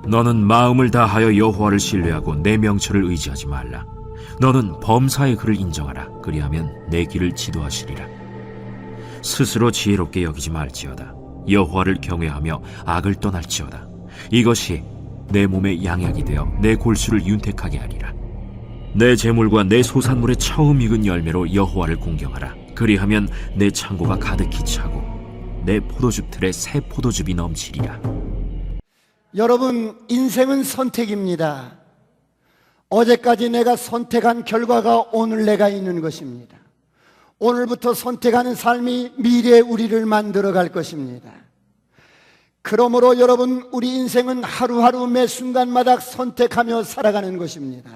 너는 마음을 다하여 여호와를 신뢰하고 내 명철을 의지하지 말라. 너는 범사의 그를 인정하라. 그리하면 내 길을 지도하시리라. 스스로 지혜롭게 여기지 말지어다. 여호와를 경외하며 악을 떠날지어다. 이것이 내 몸의 양약이 되어 내 골수를 윤택하게 하리라. 내 재물과 내 소산물의 처음 익은 열매로 여호와를 공경하라. 그리하면 내 창고가 가득히 차고 내 포도즙 틀에 새 포도즙이 넘치리라. 여러분, 인생은 선택입니다. 어제까지 내가 선택한 결과가 오늘 내가 있는 것입니다. 오늘부터 선택하는 삶이 미래의 우리를 만들어 갈 것입니다. 그러므로 여러분, 우리 인생은 하루하루 매 순간마다 선택하며 살아가는 것입니다.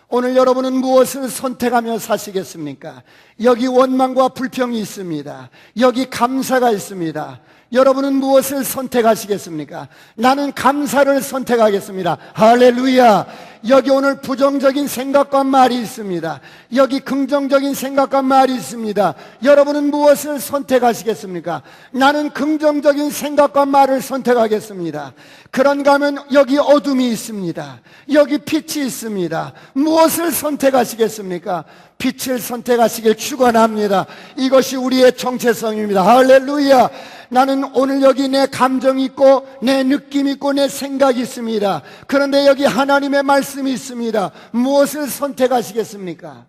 오늘 여러분은 무엇을 선택하며 사시겠습니까? 여기 원망과 불평이 있습니다. 여기 감사가 있습니다. 여러분은 무엇을 선택하시겠습니까? 나는 감사를 선택하겠습니다. 할렐루야. 여기 오늘 부정적인 생각과 말이 있습니다. 여기 긍정적인 생각과 말이 있습니다. 여러분은 무엇을 선택하시겠습니까? 나는 긍정적인 생각과 말을 선택하겠습니다. 그런가 하면 여기 어둠이 있습니다. 여기 빛이 있습니다. 무엇을 선택하시겠습니까? 빛을 선택하시길 축원합니다. 이것이 우리의 정체성입니다. 할렐루야. 나는 오늘 여기 내 감정이 있고 내 느낌이 있고 내 생각이 있습니다. 그런데 여기 하나님의 말씀이 있습니다. 무엇을 선택하시겠습니까?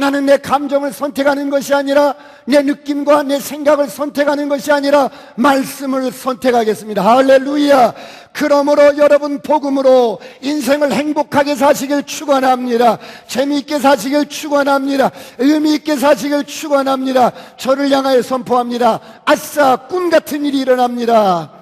나는 내 감정을 선택하는 것이 아니라 내 느낌과 내 생각을 선택하는 것이 아니라 말씀을 선택하겠습니다. 할렐루야. 그러므로 여러분, 복음으로 인생을 행복하게 사시길 축원합니다. 재미있게 사시길 축원합니다. 의미있게 사시길 축원합니다. 저를 향하여 선포합니다. 아싸, 꿈같은 일이 일어납니다.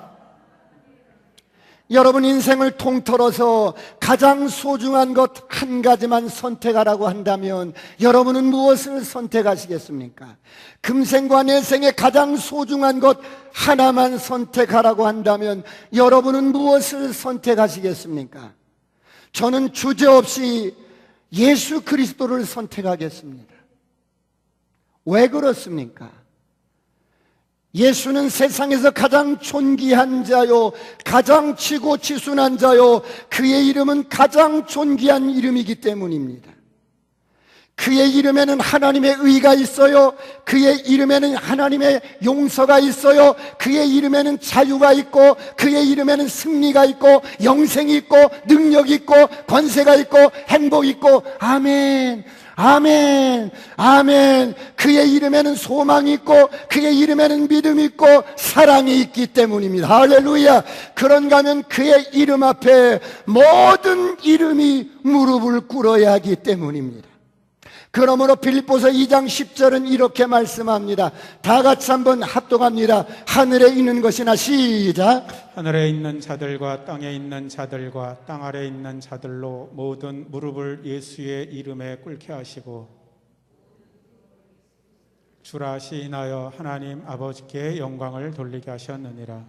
여러분, 인생을 통틀어서 가장 소중한 것 한 가지만 선택하라고 한다면 여러분은 무엇을 선택하시겠습니까? 금생과 내생의 가장 소중한 것 하나만 선택하라고 한다면 여러분은 무엇을 선택하시겠습니까? 저는 주저없이 예수 그리스도를 선택하겠습니다. 왜 그렇습니까? 예수는 세상에서 가장 존귀한 자요, 가장 치고치순한 자요, 그의 이름은 가장 존귀한 이름이기 때문입니다. 그의 이름에는 하나님의 의가 있어요. 그의 이름에는 하나님의 용서가 있어요. 그의 이름에는 자유가 있고, 그의 이름에는 승리가 있고, 영생이 있고, 능력이 있고, 권세가 있고, 행복이 있고. 아멘. 아멘, 아멘. 그의 이름에는 소망이 있고 그의 이름에는 믿음이 있고 사랑이 있기 때문입니다. 할렐루야. 그런가 하면 그의 이름 앞에 모든 이름이 무릎을 꿇어야 하기 때문입니다. 그러므로 빌립보서 2장 10절은 이렇게 말씀합니다. 다 같이 한번 합독합니다. 하늘에 있는 것이나, 시작. 하늘에 있는 자들과 땅에 있는 자들과 땅 아래에 있는 자들로 모든 무릎을 예수의 이름에 꿇게 하시고 주라 시인하여 하나님 아버지께 영광을 돌리게 하셨느니라.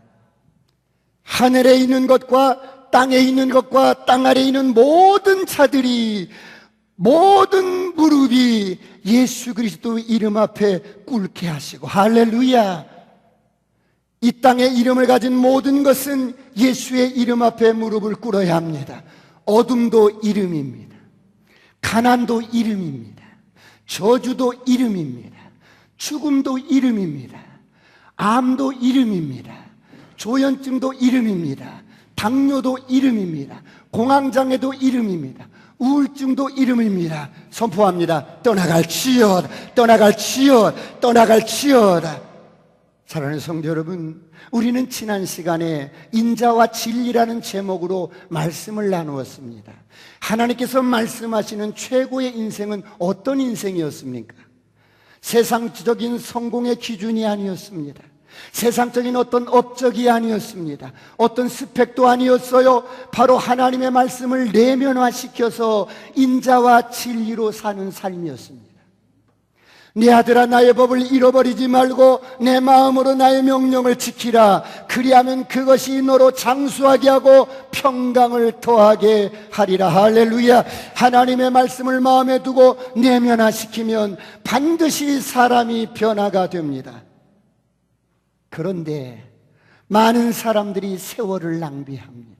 하늘에 있는 것과 땅에 있는 것과 땅 아래에 있는 모든 자들이, 모든 무릎이 예수 그리스도 이름 앞에 꿇게 하시고, 할렐루야. 이 땅의 이름을 가진 모든 것은 예수의 이름 앞에 무릎을 꿇어야 합니다. 어둠도 이름입니다. 가난도 이름입니다. 저주도 이름입니다. 죽음도 이름입니다. 암도 이름입니다. 조현증도 이름입니다. 당뇨도 이름입니다. 공황장애도 이름입니다. 우울증도 이름입니다. 선포합니다. 떠나갈지어다, 떠나갈지어다, 떠나갈지어다. 사랑하는 성도 여러분, 우리는 지난 시간에 인자와 진리라는 제목으로 말씀을 나누었습니다. 하나님께서 말씀하시는 최고의 인생은 어떤 인생이었습니까? 세상적인 성공의 기준이 아니었습니다. 세상적인 어떤 업적이 아니었습니다. 어떤 스펙도 아니었어요. 바로 하나님의 말씀을 내면화시켜서 인자와 진리로 사는 삶이었습니다. 내 아들아, 나의 법을 잃어버리지 말고 내 마음으로 나의 명령을 지키라. 그리하면 그것이 너로 장수하게 하고 평강을 더하게 하리라. 할렐루야. 하나님의 말씀을 마음에 두고 내면화시키면 반드시 사람이 변화가 됩니다. 그런데 많은 사람들이 세월을 낭비합니다.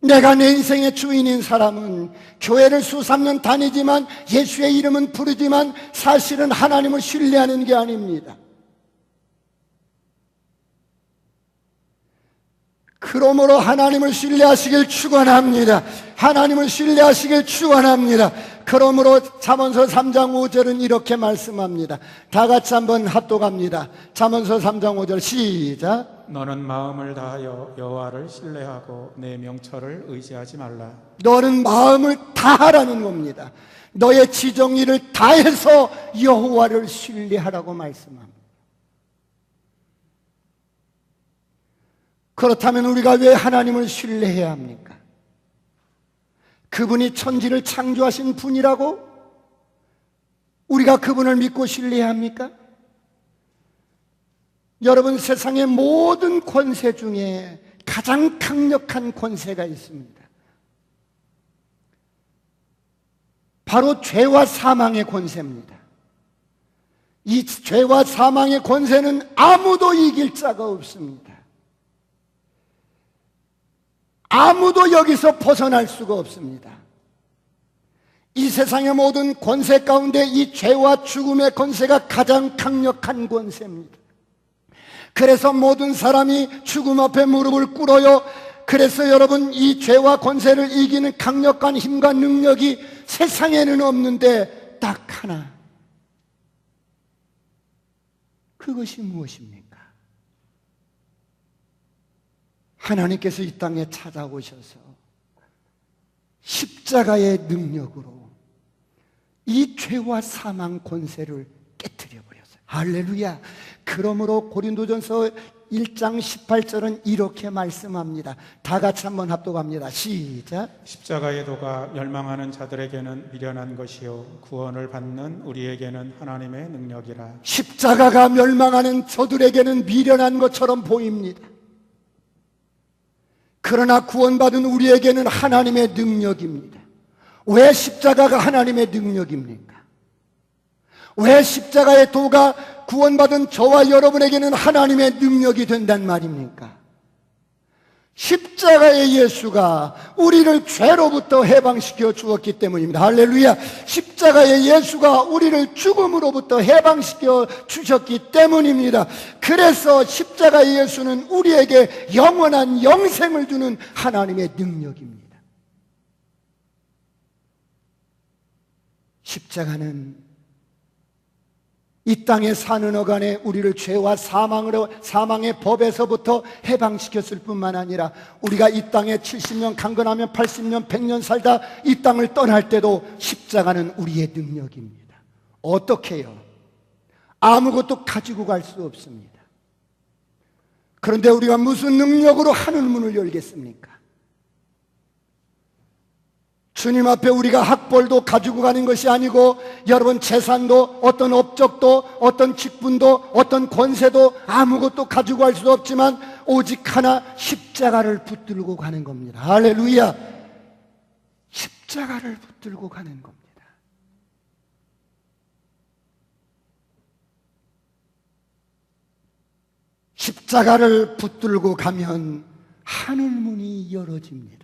내가 내 인생의 주인인 사람은 교회를 수삼 년 다니지만 예수의 이름은 부르지만 사실은 하나님을 신뢰하는 게 아닙니다. 그러므로 하나님을 신뢰하시길 축원합니다. 하나님을 신뢰하시길 축원합니다. 그러므로 잠언서 3장 5절은 이렇게 말씀합니다. 다 같이 한번 합독합니다. 잠언서 3장 5절 시작. 너는 마음을 다하여 여호와를 신뢰하고 내 명철을 의지하지 말라. 너는 마음을 다하라는 겁니다. 너의 지정의를 다해서 여호와를 신뢰하라고 말씀합니다. 그렇다면 우리가 왜 하나님을 신뢰해야 합니까? 그분이 천지를 창조하신 분이라고 우리가 그분을 믿고 신뢰해야 합니까? 여러분, 세상의 모든 권세 중에 가장 강력한 권세가 있습니다. 바로 죄와 사망의 권세입니다. 이 죄와 사망의 권세는 아무도 이길 자가 없습니다. 아무도 여기서 벗어날 수가 없습니다. 이 세상의 모든 권세 가운데 이 죄와 죽음의 권세가 가장 강력한 권세입니다. 그래서 모든 사람이 죽음 앞에 무릎을 꿇어요. 그래서 여러분, 이 죄와 권세를 이기는 강력한 힘과 능력이 세상에는 없는데 딱 하나. 그것이 무엇입니까? 하나님께서 이 땅에 찾아오셔서 십자가의 능력으로 이 죄와 사망 권세를 깨뜨려 버렸어요. 할렐루야. 그러므로 고린도전서 1장 18절은 이렇게 말씀합니다. 다 같이 한번 합독합니다. 시작. 십자가의 도가 멸망하는 자들에게는 미련한 것이요 구원을 받는 우리에게는 하나님의 능력이라. 십자가가 멸망하는 저들에게는 미련한 것처럼 보입니다. 그러나 구원받은 우리에게는 하나님의 능력입니다. 왜 십자가가 하나님의 능력입니까? 왜 십자가의 도가 구원받은 저와 여러분에게는 하나님의 능력이 된단 말입니까? 십자가의 예수가 우리를 죄로부터 해방시켜 주었기 때문입니다. 할렐루야. 십자가의 예수가 우리를 죽음으로부터 해방시켜 주셨기 때문입니다. 그래서 십자가의 예수는 우리에게 영원한 영생을 주는 하나님의 능력입니다. 십자가는 이 땅에 사는 어간에 우리를 죄와 사망의 법에서부터 해방시켰을 뿐만 아니라 우리가 이 땅에 70년 강건하면 80년 100년 살다 이 땅을 떠날 때도 십자가는 우리의 능력입니다. 어떻게 해요? 아무것도 가지고 갈 수 없습니다. 그런데 우리가 무슨 능력으로 하늘문을 열겠습니까? 주님 앞에 우리가 학벌도 가지고 가는 것이 아니고 여러분, 재산도 어떤 업적도 어떤 직분도 어떤 권세도 아무것도 가지고 갈 수 없지만 오직 하나, 십자가를 붙들고 가는 겁니다. 할렐루야. 십자가를 붙들고 가는 겁니다. 십자가를 붙들고 가면 하늘문이 열어집니다.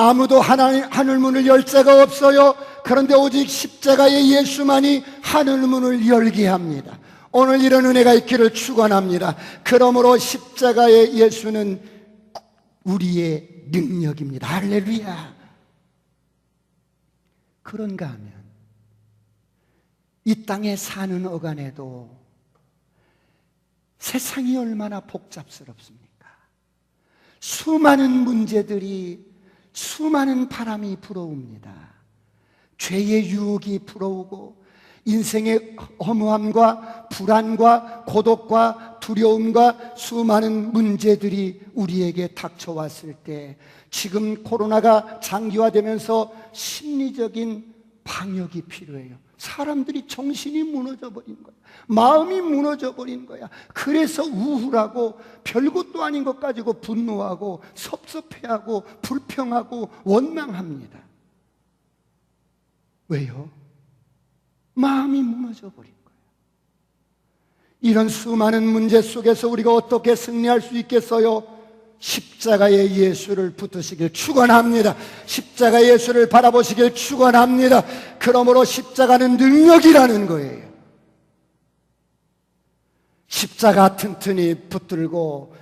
아무도 하늘문을 열 자가 없어요. 그런데 오직 십자가의 예수만이 하늘문을 열게 합니다. 오늘 이런 은혜가 있기를 축원합니다. 그러므로 십자가의 예수는 우리의 능력입니다. 할렐루야. 그런가 하면 이 땅에 사는 어간에도 세상이 얼마나 복잡스럽습니까? 수많은 문제들이, 수많은 바람이 불어옵니다. 죄의 유혹이 불어오고 인생의 허무함과 불안과 고독과 두려움과 수많은 문제들이 우리에게 닥쳐왔을 때, 지금 코로나가 장기화되면서 심리적인 방역이 필요해요. 사람들이 정신이 무너져 버린 거야. 마음이 무너져 버린 거야. 그래서 우울하고 별것도 아닌 것 가지고 분노하고 섭섭해하고 불평하고 원망합니다. 왜요? 마음이 무너져 버린 거예요. 이런 수많은 문제 속에서 우리가 어떻게 승리할 수 있겠어요? 십자가의 예수를 붙드시길 축원합니다. 십자가 예수를 바라보시길 축원합니다. 그러므로 십자가는 능력이라는 거예요. 십자가 튼튼히 붙들고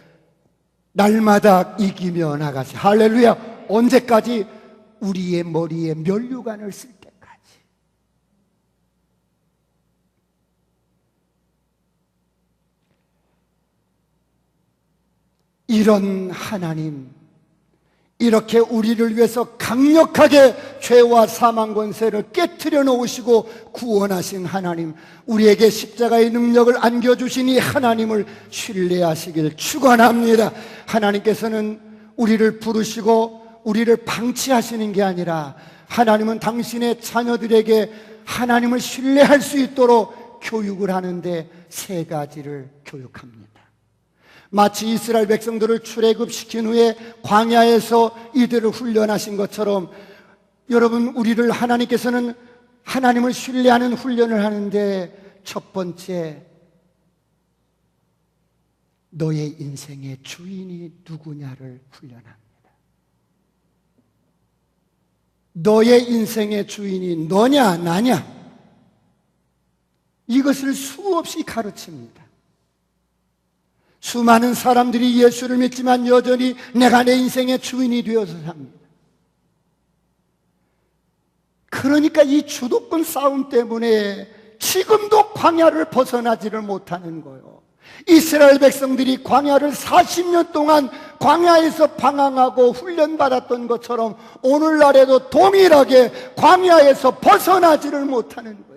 날마다 이기며 나가시. 할렐루야. 언제까지? 우리의 머리에 면류관을 쓸 때까지. 이런 하나님, 이렇게 우리를 위해서 강력하게 죄와 사망 권세를 깨트려 놓으시고 구원하신 하나님, 우리에게 십자가의 능력을 안겨주신 이 하나님을 신뢰하시길 축원합니다. 하나님께서는 우리를 부르시고 우리를 방치하시는 게 아니라 하나님은 당신의 자녀들에게 하나님을 신뢰할 수 있도록 교육을 하는데 세 가지를 교육합니다. 마치 이스라엘 백성들을 출애굽시킨 후에 광야에서 이들을 훈련하신 것처럼 여러분, 우리를 하나님께서는 하나님을 신뢰하는 훈련을 하는데 첫 번째, 너의 인생의 주인이 누구냐를 훈련합니다. 너의 인생의 주인이 너냐 나냐, 이것을 수없이 가르칩니다. 수많은 사람들이 예수를 믿지만 여전히 내가 내 인생의 주인이 되어서 삽니다. 그러니까 이 주도권 싸움 때문에 지금도 광야를 벗어나지를 못하는 거예요. 이스라엘 백성들이 광야를 40년 동안 광야에서 방황하고 훈련받았던 것처럼 오늘날에도 동일하게 광야에서 벗어나지를 못하는 거예요.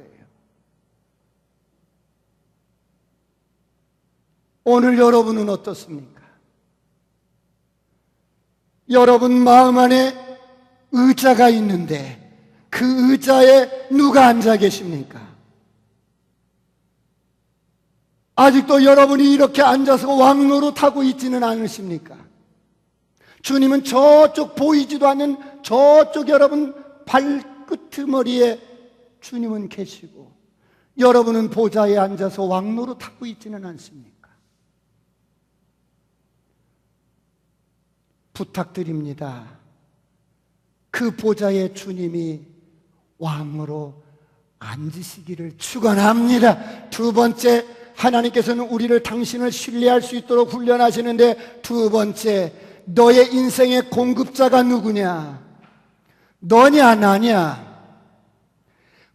오늘 여러분은 어떻습니까? 여러분 마음 안에 의자가 있는데 그 의자에 누가 앉아 계십니까? 아직도 여러분이 이렇게 앉아서 왕노릇하고 있지는 않으십니까? 주님은 저쪽 보이지도 않는 저쪽 여러분 발끝머리에 주님은 계시고 여러분은 보좌에 앉아서 왕노릇하고 있지는 않습니까? 부탁드립니다. 그 보좌에 주님이 왕으로 앉으시기를 축원합니다. 두 번째, 하나님께서는 우리를 당신을 신뢰할 수 있도록 훈련하시는데 두 번째, 너의 인생의 공급자가 누구냐? 너냐 나냐?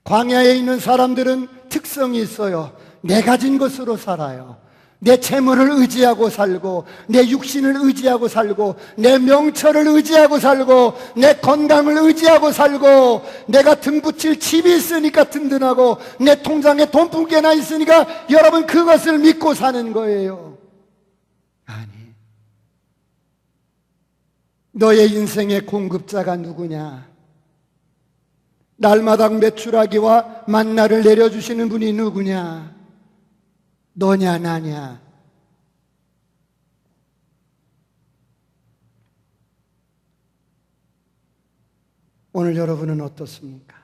광야에 있는 사람들은 특성이 있어요. 내 가진 것으로 살아요. 내 재물을 의지하고 살고 내 육신을 의지하고 살고 내 명철을 의지하고 살고 내 건강을 의지하고 살고 내가 등 붙일 집이 있으니까 든든하고 내 통장에 돈 푼개나 있으니까 여러분 그것을 믿고 사는 거예요. 아니, 너의 인생의 공급자가 누구냐? 날마당 메추라기와 만나를 내려주시는 분이 누구냐? 너냐 나냐? 오늘 여러분은 어떻습니까?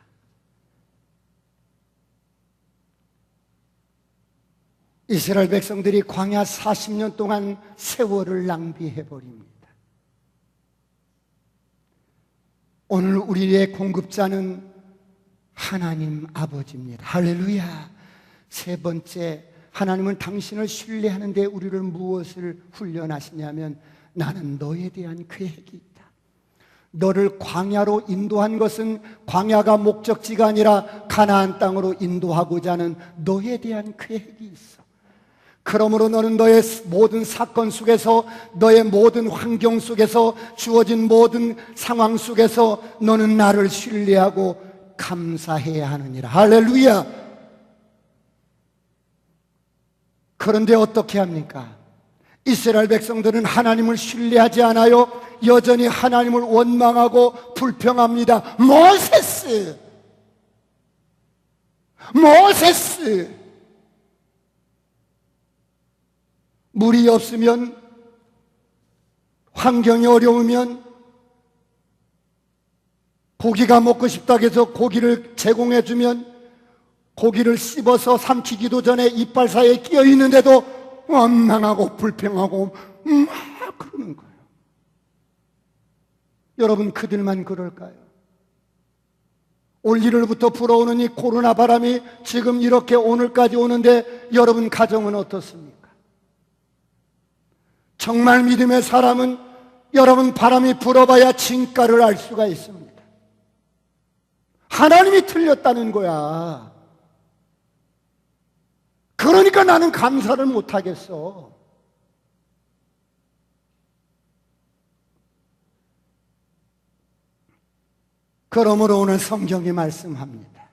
이스라엘 백성들이 광야 40년 동안 세월을 낭비해버립니다. 오늘 우리의 공급자는 하나님 아버지입니다. 할렐루야. 세 번째, 하나님은 당신을 신뢰하는데 우리를 무엇을 훈련하시냐면 나는 너에 대한 계획이 있다. 너를 광야로 인도한 것은 광야가 목적지가 아니라 가나안 땅으로 인도하고자 하는 너에 대한 계획이 있어. 그러므로 너는 너의 모든 사건 속에서, 너의 모든 환경 속에서, 주어진 모든 상황 속에서 너는 나를 신뢰하고 감사해야 하느니라. 할렐루야. 그런데 어떻게 합니까? 이스라엘 백성들은 하나님을 신뢰하지 않아요. 여전히 하나님을 원망하고 불평합니다. 모세스! 물이 없으면, 환경이 어려우면, 고기가 먹고 싶다고 해서 고기를 제공해주면 고기를 씹어서 삼키기도 전에 이빨 사이에 끼어 있는데도 원망하고 불평하고 막 그러는 거예요. 여러분, 그들만 그럴까요? 올 1월부터 불어오는 이 코로나 바람이 지금 이렇게 오늘까지 오는데 여러분 가정은 어떻습니까? 정말 믿음의 사람은 여러분 바람이 불어봐야 진가를 알 수가 있습니다. 하나님이 틀렸다는 거야. 그러니까 나는 감사를 못하겠어. 그러므로 오늘 성경이 말씀합니다.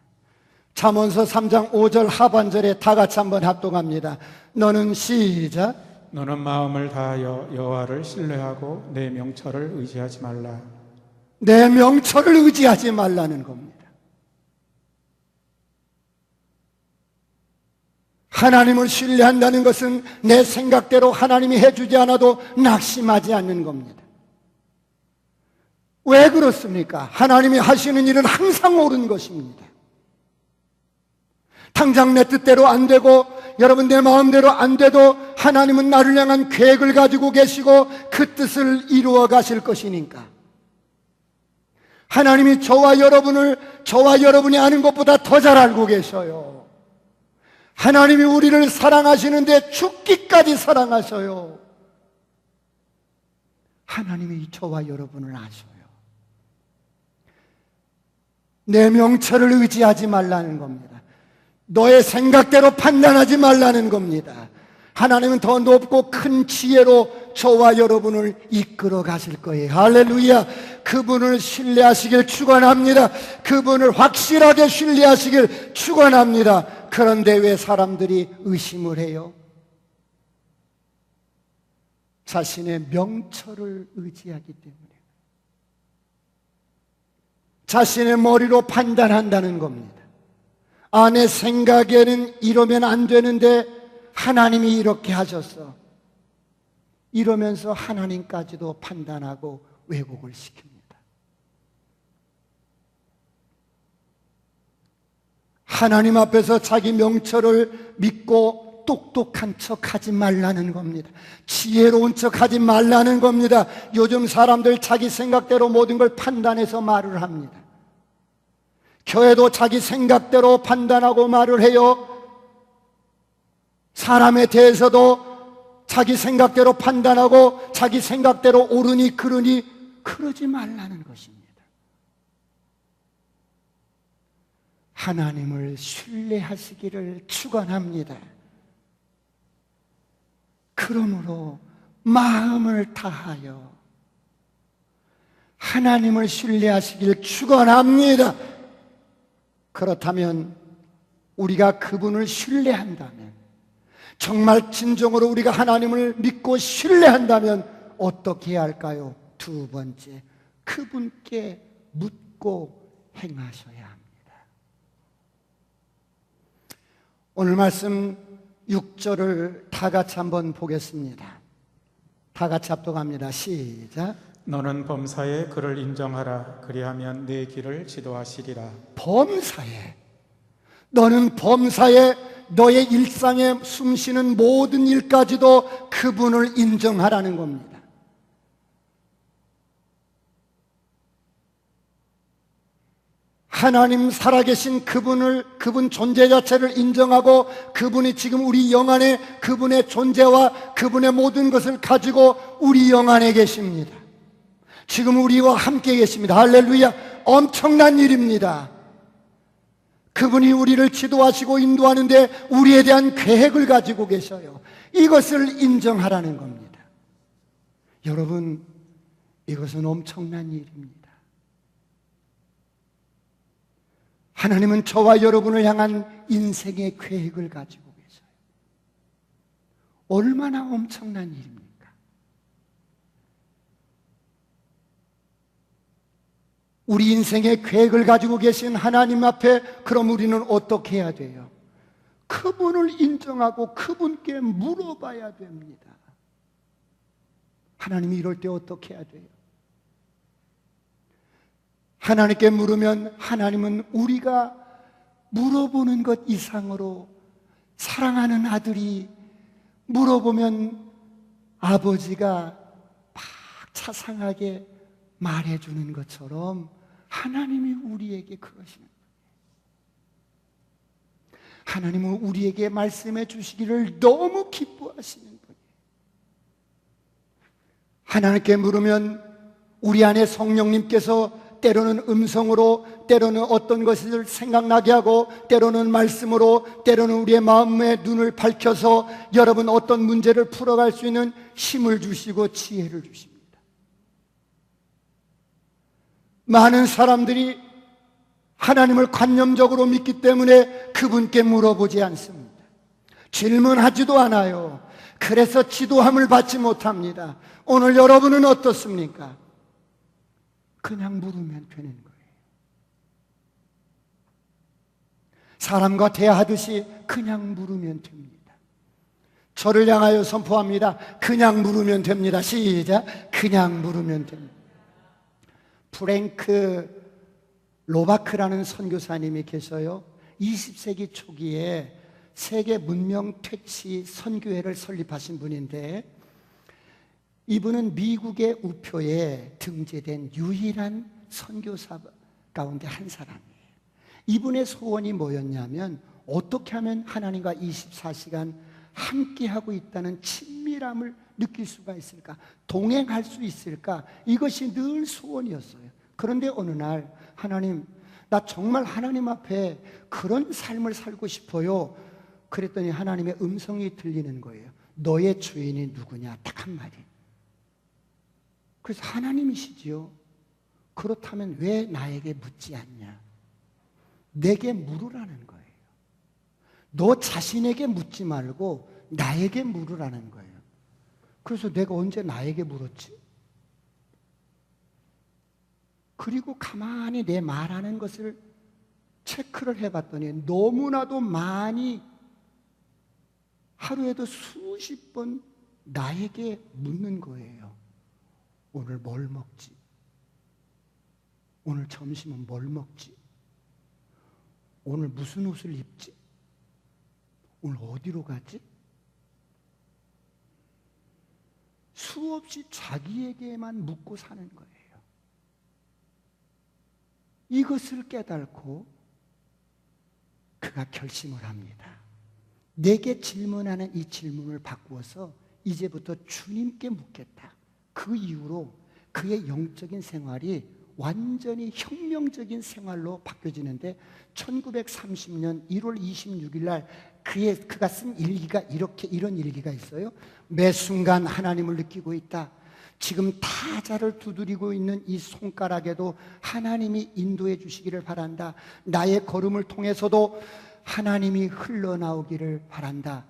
잠언서 3장 5절 하반절에 다 같이 한번 합독합니다. 너는 시작. 너는 마음을 다하여 여호와를 신뢰하고 내 명철을 의지하지 말라. 내 명철을 의지하지 말라는 겁니다. 하나님을 신뢰한다는 것은 내 생각대로 하나님이 해주지 않아도 낙심하지 않는 겁니다. 왜 그렇습니까? 하나님이 하시는 일은 항상 옳은 것입니다. 당장 내 뜻대로 안 되고 여러분 내 마음대로 안 돼도 하나님은 나를 향한 계획을 가지고 계시고 그 뜻을 이루어 가실 것이니까. 하나님이 저와 여러분이 아는 것보다 더 잘 알고 계셔요. 하나님이 우리를 사랑하시는데 죽기까지 사랑하셔요. 하나님이 저와 여러분을 아셔요. 내 명철을 의지하지 말라는 겁니다. 너의 생각대로 판단하지 말라는 겁니다. 하나님은 더 높고 큰 지혜로 저와 여러분을 이끌어 가실 거예요. 할렐루야. 그분을 신뢰하시길 축원합니다. 그분을 확실하게 신뢰하시길 축원합니다. 그런데 왜 사람들이 의심을 해요? 자신의 명철을 의지하기 때문에. 자신의 머리로 판단한다는 겁니다. 내 생각에는 이러면 안 되는데 하나님이 이렇게 하셨어. 이러면서 하나님까지도 판단하고 왜곡을 시킵니다. 하나님 앞에서 자기 명철을 믿고 똑똑한 척 하지 말라는 겁니다. 지혜로운 척 하지 말라는 겁니다. 요즘 사람들 자기 생각대로 모든 걸 판단해서 말을 합니다. 교회도 자기 생각대로 판단하고 말을 해요. 사람에 대해서도 자기 생각대로 판단하고 자기 생각대로 옳으니 그르니 그러지 말라는 것입니다. 하나님을 신뢰하시기를 축원합니다. 그러므로 마음을 다하여 하나님을 신뢰하시길 축원합니다. 그렇다면 우리가 그분을 신뢰한다면, 정말 진정으로 우리가 하나님을 믿고 신뢰한다면 어떻게 해야 할까요? 두 번째, 그분께 묻고 행하셔야 합니다. 오늘 말씀 6절을 다 같이 한번 보겠습니다. 다 같이 합독합니다. 시작. 너는 범사에 그를 인정하라. 그리하면 내 길을 지도하시리라. 범사에, 너는 범사에 너의 일상에 숨쉬는 모든 일까지도 그분을 인정하라는 겁니다. 하나님 살아계신 그분 존재 자체를 인정하고 그분이 지금 우리 영 안에 그분의 존재와 그분의 모든 것을 가지고 우리 영 안에 계십니다. 지금 우리와 함께 계십니다. 할렐루야. 엄청난 일입니다. 그분이 우리를 지도하시고 인도하는데 우리에 대한 계획을 가지고 계셔요. 이것을 인정하라는 겁니다. 여러분, 이것은 엄청난 일입니다. 하나님은 저와 여러분을 향한 인생의 계획을 가지고 계셔요. 얼마나 엄청난 일입니까? 우리 인생의 계획을 가지고 계신 하나님 앞에 그럼 우리는 어떻게 해야 돼요? 그분을 인정하고 그분께 물어봐야 됩니다. 하나님이 이럴 때 어떻게 해야 돼요? 하나님께 물으면 하나님은 우리가 물어보는 것 이상으로 사랑하는 아들이 물어보면 아버지가 막 차상하게 말해주는 것처럼 하나님이 우리에게 그러시는 거예요. 하나님은 우리에게 말씀해 주시기를 너무 기뻐하시는 분이에요. 하나님께 물으면 우리 안에 성령님께서 때로는 음성으로, 때로는 어떤 것을 생각나게 하고, 때로는 말씀으로, 때로는 우리의 마음의 눈을 밝혀서 여러분 어떤 문제를 풀어갈 수 있는 힘을 주시고 지혜를 주십니다. 많은 사람들이 하나님을 관념적으로 믿기 때문에 그분께 물어보지 않습니다. 질문하지도 않아요. 그래서 지도함을 받지 못합니다. 오늘 여러분은 어떻습니까? 그냥 물으면 되는 거예요. 사람과 대화하듯이 그냥 물으면 됩니다. 저를 향하여 선포합니다. 그냥 물으면 됩니다. 시작. 그냥 물으면 됩니다. 프랭크 로바크라는 선교사님이 계셔요. 20세기 초기에 세계 문명 퇴치 선교회를 설립하신 분인데, 이분은 미국의 우표에 등재된 유일한 선교사 가운데 한 사람이에요. 이분의 소원이 뭐였냐면, 어떻게 하면 하나님과 24시간 함께하고 있다는 친밀함을 느낄 수가 있을까? 동행할 수 있을까? 이것이 늘 소원이었어요. 그런데 어느 날, 하나님, 나 정말 하나님 앞에 그런 삶을 살고 싶어요. 그랬더니 하나님의 음성이 들리는 거예요. 너의 주인이 누구냐? 딱 한마디. 그래서 하나님이시지요. 그렇다면 왜 나에게 묻지 않냐? 내게 물으라는 거예요. 너 자신에게 묻지 말고 나에게 물으라는 거예요. 그래서 내가 언제 나에게 물었지? 그리고 가만히 내 말하는 것을 체크를 해봤더니 너무나도 많이, 하루에도 수십 번 나에게 묻는 거예요. 오늘 뭘 먹지? 오늘 점심은 뭘 먹지? 오늘 무슨 옷을 입지? 오늘 어디로 가지? 수없이 자기에게만 묻고 사는 거예요. 이것을 깨닫고 그가 결심을 합니다. 내게 질문하는 이 질문을 바꾸어서 이제부터 주님께 묻겠다. 그 이후로 그의 영적인 생활이 완전히 혁명적인 생활로 바뀌어지는데, 1930년 1월 26일 날 그가 쓴 일기가 이런 일기가 있어요. 매 순간 하나님을 느끼고 있다. 지금 타자를 두드리고 있는 이 손가락에도 하나님이 인도해 주시기를 바란다. 나의 걸음을 통해서도 하나님이 흘러나오기를 바란다.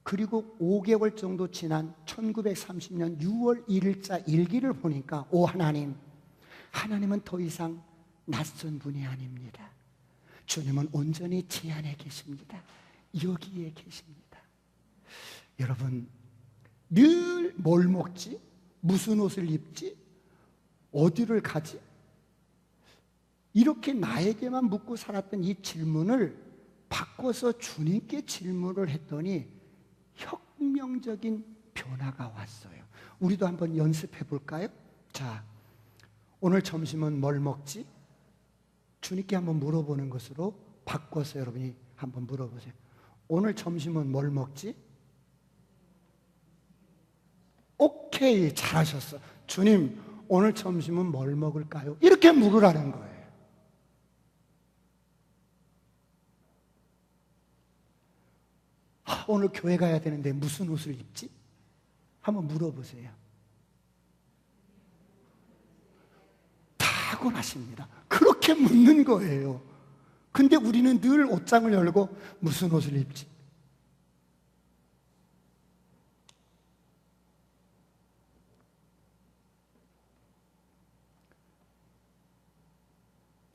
그리고 5개월 정도 지난 1930년 6월 1일자 일기를 보니까, 오 하나님, 하나님은 더 이상 낯선 분이 아닙니다. 주님은 온전히 제 안에 계십니다. 여기에 계십니다. 여러분, 늘 뭘 먹지? 무슨 옷을 입지? 어디를 가지? 이렇게 나에게만 묻고 살았던 이 질문을 바꿔서 주님께 질문을 했더니 혁명적인 변화가 왔어요. 우리도 한번 연습해 볼까요? 자, 오늘 점심은 뭘 먹지? 주님께 한번 물어보는 것으로 바꿔서 여러분이 한번 물어보세요. 오늘 점심은 뭘 먹지? 오케이, 잘하셨어. 주님, 오늘 점심은 뭘 먹을까요? 이렇게 물으라는 거예요. 오늘 교회 가야 되는데 무슨 옷을 입지? 한번 물어보세요. 타고나십니다. 그렇게 묻는 거예요. 근데 우리는 늘 옷장을 열고 무슨 옷을 입지?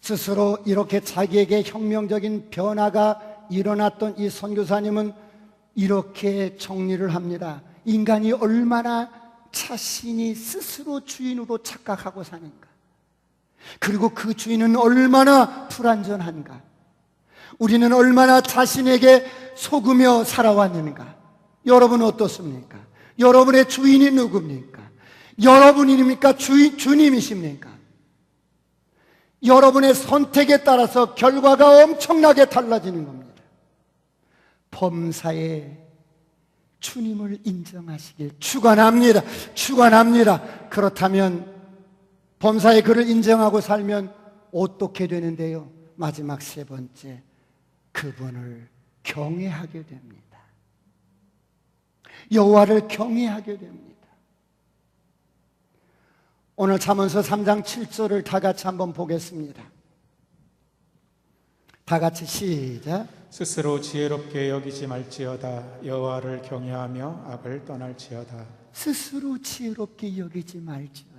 스스로 이렇게 자기에게 혁명적인 변화가 일어났던 이 선교사님은 이렇게 정리를 합니다. 인간이 얼마나 자신이 스스로 주인으로 착각하고 사는가, 그리고 그 주인은 얼마나 불완전한가, 우리는 얼마나 자신에게 속으며 살아왔는가. 여러분 어떻습니까? 여러분의 주인이 누굽니까? 여러분입니까? 주님이십니까? 여러분의 선택에 따라서 결과가 엄청나게 달라지는 겁니다. 범사에 주님을 인정하시길 축원합니다. 축원합니다. 그렇다면 범사에 그를 인정하고 살면 어떻게 되는데요? 마지막 세 번째, 그분을 경외하게 됩니다. 여호와를 경외하게 됩니다. 오늘 잠언서 3장 7절을 다 같이 한번 보겠습니다. 다 같이 시작. 스스로 지혜롭게 여기지 말지어다. 여호와를 경외하며 악을 떠날지어다. 스스로 지혜롭게 여기지 말지어다.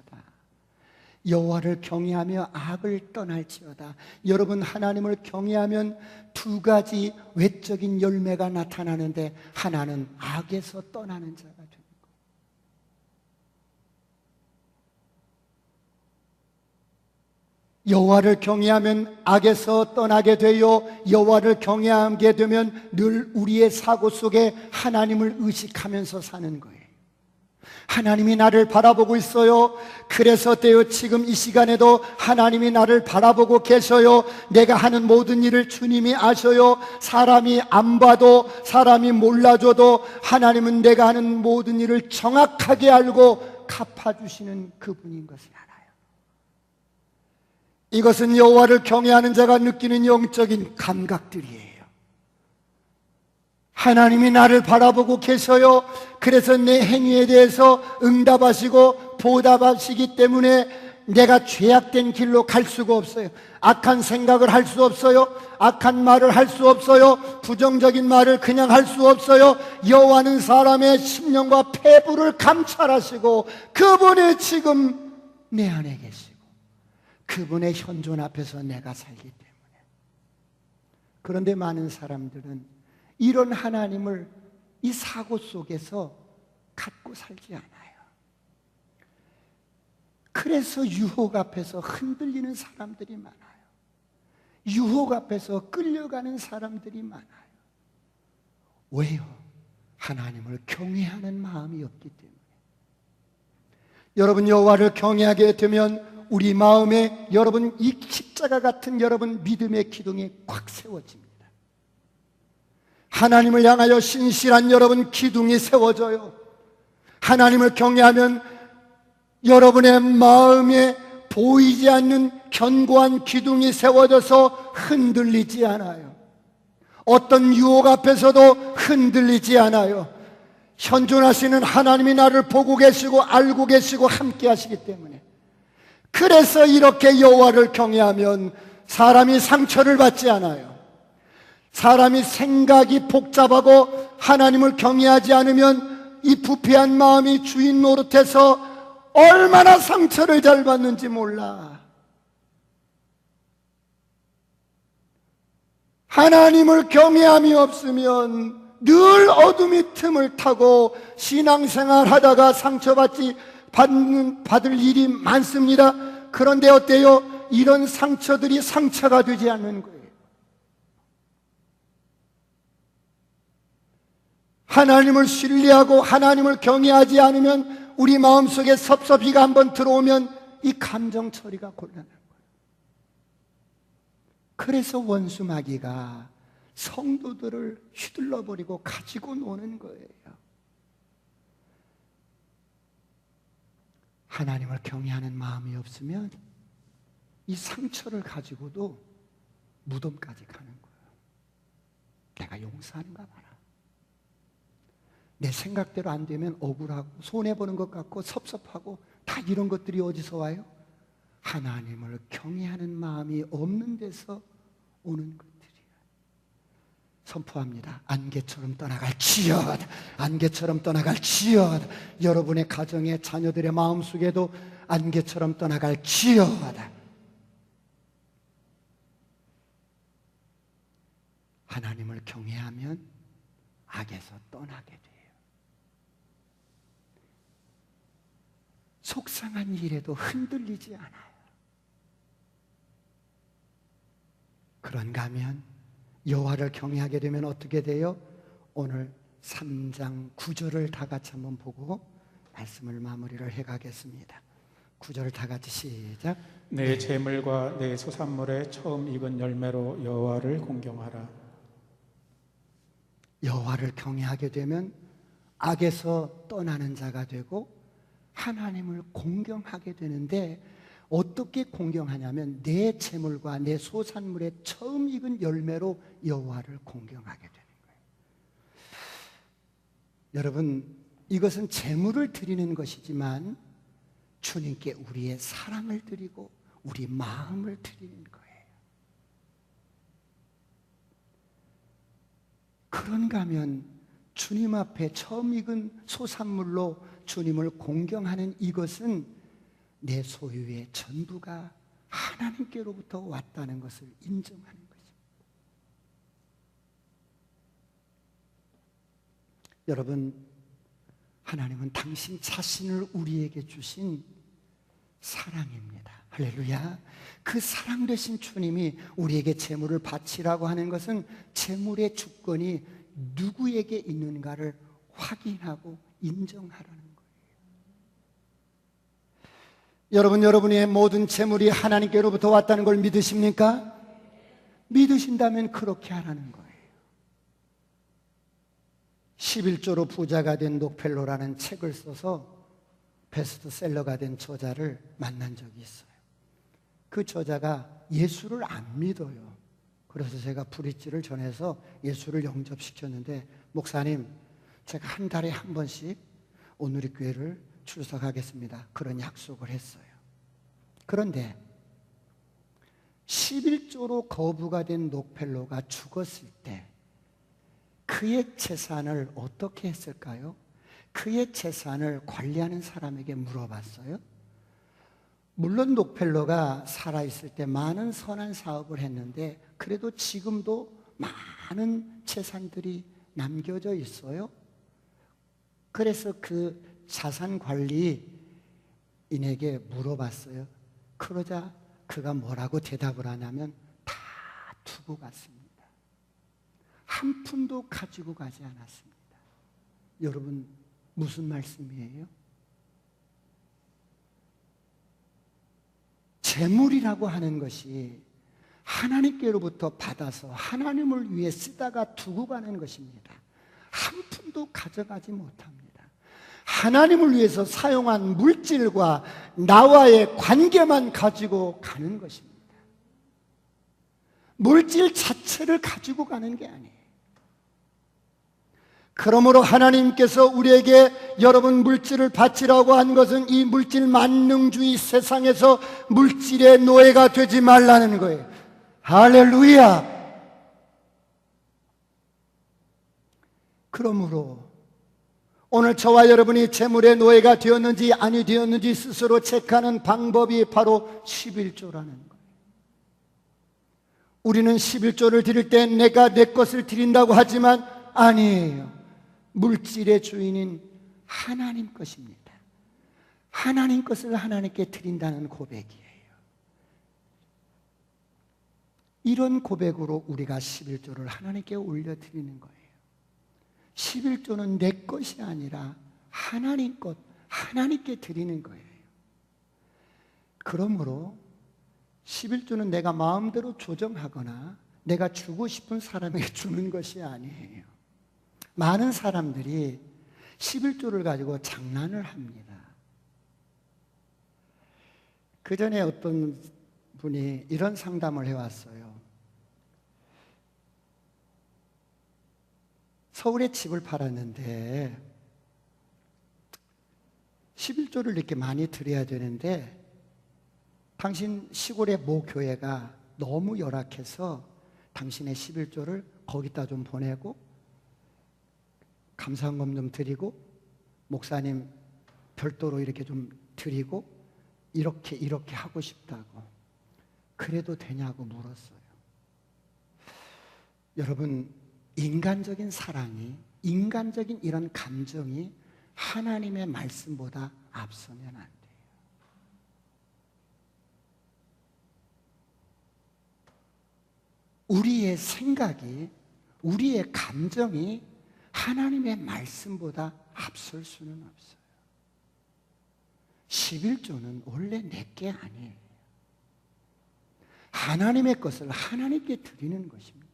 여호와를 경외하며 악을 떠날지어다. 여러분, 하나님을 경외하면 두 가지 외적인 열매가 나타나는데, 하나는 악에서 떠나는 자가 됩니다. 여호와를 경외하면 악에서 떠나게 되어, 여호와를 경외하게 되면 늘 우리의 사고 속에 하나님을 의식하면서 사는 거예요. 하나님이 나를 바라보고 있어요. 그래서 어때요? 지금 이 시간에도 하나님이 나를 바라보고 계셔요. 내가 하는 모든 일을 주님이 아셔요. 사람이 안 봐도, 사람이 몰라줘도 하나님은 내가 하는 모든 일을 정확하게 알고 갚아주시는 그분인 것을 알아요. 이것은 여호와를 경외하는 자가 느끼는 영적인 감각들이에요. 하나님이 나를 바라보고 계셔요. 그래서 내 행위에 대해서 응답하시고 보답하시기 때문에 내가 죄악된 길로 갈 수가 없어요. 악한 생각을 할 수 없어요. 악한 말을 할 수 없어요. 부정적인 말을 그냥 할 수 없어요. 여호와는 사람의 심령과 폐부를 감찰하시고 그분이 지금 내 안에 계시고 그분의 현존 앞에서 내가 살기 때문에. 그런데 많은 사람들은 이런 하나님을 이 사고 속에서 갖고 살지 않아요. 그래서 유혹 앞에서 흔들리는 사람들이 많아요. 유혹 앞에서 끌려가는 사람들이 많아요. 왜요? 하나님을 경외하는 마음이 없기 때문에. 여러분, 여호와를 경외하게 되면 우리 마음에 여러분 이 십자가 같은 여러분 믿음의 기둥이 꽉 세워집니다. 하나님을 향하여 신실한 여러분 기둥이 세워져요. 하나님을 경외하면 여러분의 마음에 보이지 않는 견고한 기둥이 세워져서 흔들리지 않아요. 어떤 유혹 앞에서도 흔들리지 않아요. 현존하시는 하나님이 나를 보고 계시고 알고 계시고 함께 하시기 때문에. 그래서 이렇게 여호와를 경외하면 사람이 상처를 받지 않아요. 사람이 생각이 복잡하고 하나님을 경외하지 않으면 이 부패한 마음이 주인 노릇해서 얼마나 상처를 잘 받는지 몰라. 하나님을 경외함이 없으면 늘 어둠이 틈을 타고 신앙생활 하다가 받을 일이 많습니다. 그런데 어때요? 이런 상처들이 상처가 되지 않는 거예요. 하나님을 신뢰하고 하나님을 경외하지 않으면 우리 마음속에 섭섭이가 한번 들어오면 이 감정 처리가 곤란한 거예요. 그래서 원수 마귀가 성도들을 휘둘러버리고 가지고 노는 거예요. 하나님을 경외하는 마음이 없으면 이 상처를 가지고도 무덤까지 가는 거예요. 내가 용서하는가 봐라. 내 생각대로 안 되면 억울하고 손해보는 것 같고 섭섭하고 다 이런 것들이 어디서 와요? 하나님을 경외하는 마음이 없는 데서 오는 것들이에요. 선포합니다. 안개처럼 떠나갈지어다. 안개처럼 떠나갈지어다. 여러분의 가정의 자녀들의 마음속에도 안개처럼 떠나갈지어다. 하나님을 경외하면 악에서 떠나게 돼요. 속상한 일에도 흔들리지 않아요. 그런가 하면 여호와를 경외하게 되면 어떻게 돼요? 오늘 3장 9절을 다 같이 한번 보고 말씀을 마무리를 해가겠습니다. 9절 다 같이 시작. 내 재물과 내 소산물의 처음 익은 열매로 여호와를 공경하라. 여호와를 경외하게 되면 악에서 떠나는 자가 되고 하나님을 공경하게 되는데, 어떻게 공경하냐면 내 재물과 내 소산물의 처음 익은 열매로 여호와를 공경하게 되는 거예요. 여러분, 이것은 재물을 드리는 것이지만 주님께 우리의 사랑을 드리고 우리 마음을 드리는 거예요. 그런가 하면 주님 앞에 처음 익은 소산물로 주님을 공경하는 이것은 내 소유의 전부가 하나님께로부터 왔다는 것을 인정하는 것입니다. 여러분, 하나님은 당신 자신을 우리에게 주신 사랑입니다. 할렐루야. 그 사랑 되신 주님이 우리에게 재물을 바치라고 하는 것은 재물의 주권이 누구에게 있는가를 확인하고 인정하라는 거예요. 여러분의 모든 재물이 하나님께로부터 왔다는 걸 믿으십니까? 믿으신다면 그렇게 하라는 거예요. 11조로 부자가 된 록펠로라는 책을 써서 베스트셀러가 된 저자를 만난 적이 있어요. 그 저자가 예수를 안 믿어요. 그래서 제가 브릿지를 전해서 예수를 영접시켰는데, 목사님, 제가 한 달에 한 번씩 오누리교회를 출석하겠습니다. 그런 약속을 했어요. 그런데 11조로 거부가 된 록펠로가 죽었을 때 그의 재산을 어떻게 했을까요? 그의 재산을 관리하는 사람에게 물어봤어요. 물론 록펠로가 살아있을 때 많은 선한 사업을 했는데 그래도 지금도 많은 재산들이 남겨져 있어요. 그래서 그 자산관리인에게 물어봤어요. 그러자 그가 뭐라고 대답을 하냐면 다 두고 갔습니다. 한 푼도 가지고 가지 않았습니다. 여러분, 무슨 말씀이에요? 재물이라고 하는 것이 하나님께로부터 받아서 하나님을 위해 쓰다가 두고 가는 것입니다. 한 푼도 가져가지 못합니다. 하나님을 위해서 사용한 물질과 나와의 관계만 가지고 가는 것입니다. 물질 자체를 가지고 가는 게 아니에요. 그러므로 하나님께서 우리에게 여러분 물질을 바치라고 한 것은 이 물질 만능주의 세상에서 물질의 노예가 되지 말라는 거예요. 할렐루야. 그러므로 오늘 저와 여러분이 재물의 노예가 되었는지 아니 되었는지 스스로 체크하는 방법이 바로 11조라는 거예요. 우리는 11조를 드릴 때 내가 내 것을 드린다고 하지만 아니에요. 물질의 주인인 하나님 것입니다. 하나님 것을 하나님께 드린다는 고백이에요. 이런 고백으로 우리가 11조를 하나님께 올려드리는 거예요. 11조는 내 것이 아니라 하나님 것, 하나님께 드리는 거예요. 그러므로 11조는 내가 마음대로 조정하거나 내가 주고 싶은 사람에게 주는 것이 아니에요. 많은 사람들이 11조를 가지고 장난을 합니다. 그 전에 어떤 분이 이런 상담을 해왔어요. 서울에 집을 팔았는데 11조를 이렇게 많이 드려야 되는데 당신 시골의 모 교회가 너무 열악해서 당신의 11조를 거기다 좀 보내고 감사헌금 좀 드리고 목사님 별도로 이렇게 좀 드리고 이렇게 하고 싶다고. 그래도 되냐고 물었어요. 여러분, 인간적인 사랑이, 인간적인 이런 감정이 하나님의 말씀보다 앞서면 안 돼요. 우리의 생각이, 우리의 감정이 하나님의 말씀보다 앞설 수는 없어요. 11조는 원래 내게 아니에요. 하나님의 것을 하나님께 드리는 것입니다.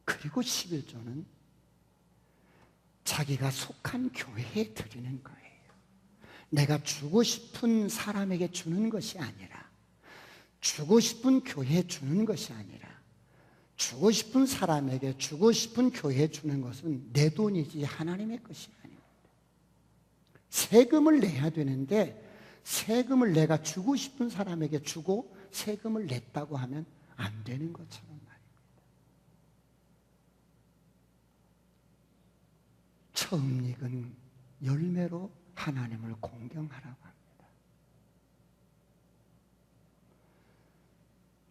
그리고 11조는 자기가 속한 교회에 드리는 거예요. 내가 주고 싶은 사람에게 주는 것이 아니라, 주고 싶은 교회에 주는 것이 아니라, 주고 싶은 사람에게 주고 싶은 교회에 주는 것은 내 돈이지 하나님의 것이 아닙니다. 세금을 내야 되는데 세금을 내가 주고 싶은 사람에게 주고 세금을 냈다고 하면 안 되는 것처럼 말입니다. 처음 익은 열매로 하나님을 공경하라고 합니다.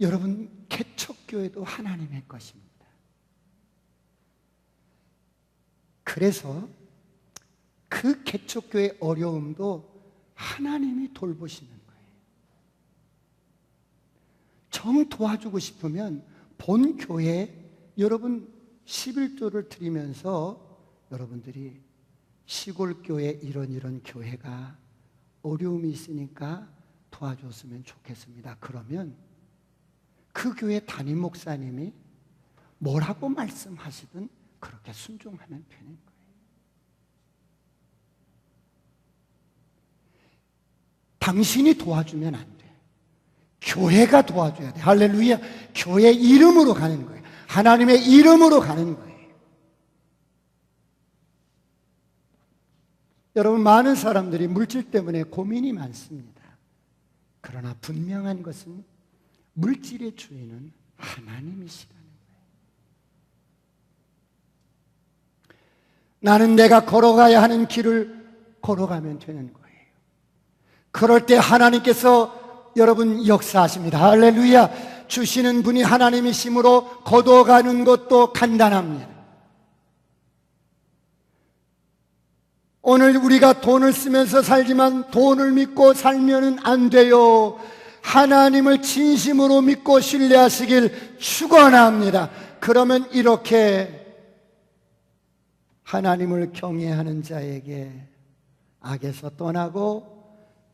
여러분, 개척교회도 하나님의 것입니다. 그래서 그 개척교회의 어려움도 하나님이 돌보시는 거예요. 정 도와주고 싶으면 본 교회에 여러분 11조를 드리면서 여러분들이 시골교회 이런 교회가 어려움이 있으니까 도와줬으면 좋겠습니다. 그러면 그 교회 담임 목사님이 뭐라고 말씀하시든 그렇게 순종하는 편인 거예요. 당신이 도와주면 안 돼. 교회가 도와줘야 돼. 할렐루야. 교회 이름으로 가는 거예요. 하나님의 이름으로 가는 거예요. 여러분, 많은 사람들이 물질 때문에 고민이 많습니다. 그러나 분명한 것은 물질의 주인은 하나님이시라는 거예요. 나는 내가 걸어가야 하는 길을 걸어가면 되는 거예요. 그럴 때 하나님께서 여러분 역사하십니다. 할렐루야. 주시는 분이 하나님이심으로 거둬가는 것도 간단합니다. 오늘 우리가 돈을 쓰면서 살지만 돈을 믿고 살면은 안 돼요. 하나님을 진심으로 믿고 신뢰하시길 축원합니다. 그러면 이렇게 하나님을 경외하는 자에게 악에서 떠나고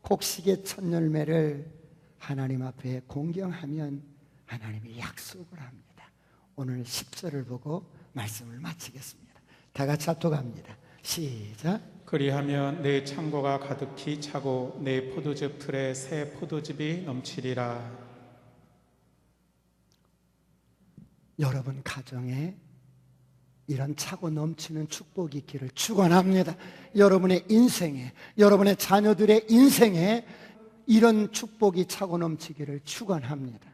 곡식의 첫 열매를 하나님 앞에 공경하면 하나님이 약속을 합니다. 오늘 10절을 보고 말씀을 마치겠습니다. 다 같이 합독합니다. 시작. 그리하면 내 창고가 가득히 차고 내 포도즙 틀에 새 포도즙이 넘치리라. 여러분 가정에 이런 차고 넘치는 축복이 있기를 축원합니다. 여러분의 인생에, 여러분의 자녀들의 인생에 이런 축복이 차고 넘치기를 축원합니다.